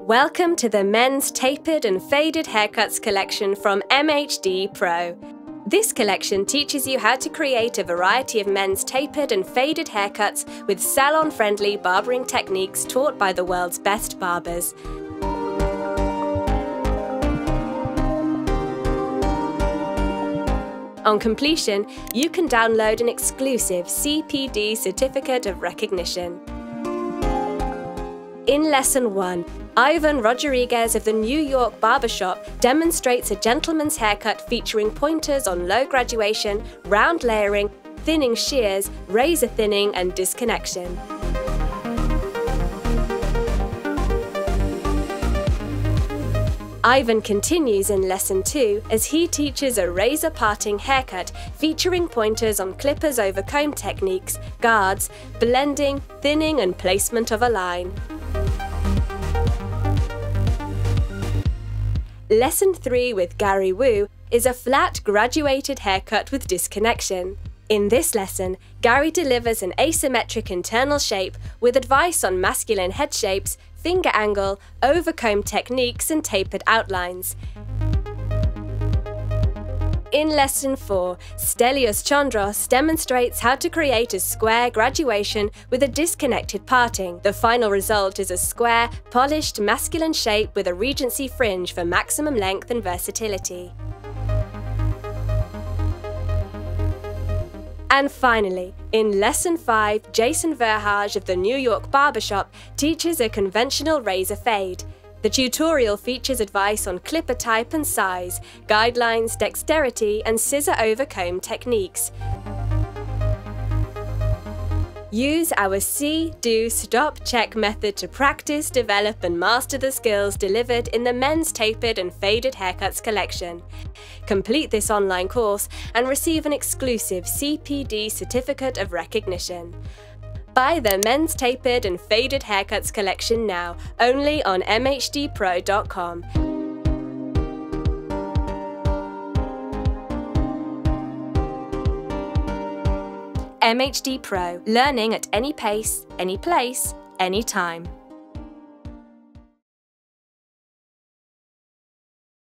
Welcome to the Men's Tapered and Faded Haircuts collection from MHDPro. This collection teaches you how to create a variety of men's tapered and faded haircuts with salon-friendly barbering techniques taught by the world's best barbers. On completion, you can download an exclusive CPD Certificate of Recognition. In Lesson 1, Ivan Rodrigues of the New York Barbershop demonstrates a gentleman's haircut featuring pointers on low graduation, round layering, thinning shears, razor thinning and disconnection. Ivan continues in Lesson 2 as he teaches a razor parting haircut featuring pointers on clippers over comb techniques, guards, blending, thinning and placement of a line. Lesson 3 with Gary Wu is a flat, graduated haircut with disconnection. In this lesson, Gary delivers an asymmetric internal shape with advice on masculine head shapes, finger angle, over-comb techniques and tapered outlines. In Lesson 4, Stelios Chondros demonstrates how to create a square graduation with a disconnected parting. The final result is a square, polished, masculine shape with a Regency fringe for maximum length and versatility. And finally, in Lesson 5, Verhaeghe of the New York Barbershop teaches a conventional razor fade. The tutorial features advice on clipper type and size, guidelines, dexterity, and scissor-over-comb techniques. Use our see, do, stop, check method to practice, develop, and master the skills delivered in the Men's Tapered and Faded Haircuts collection. Complete this online course and receive an exclusive CPD Certificate of Recognition. Buy the Men's Tapered and Faded Haircuts collection now, only on MHDPro.com. MHDPro, learning at any pace, any place, any time.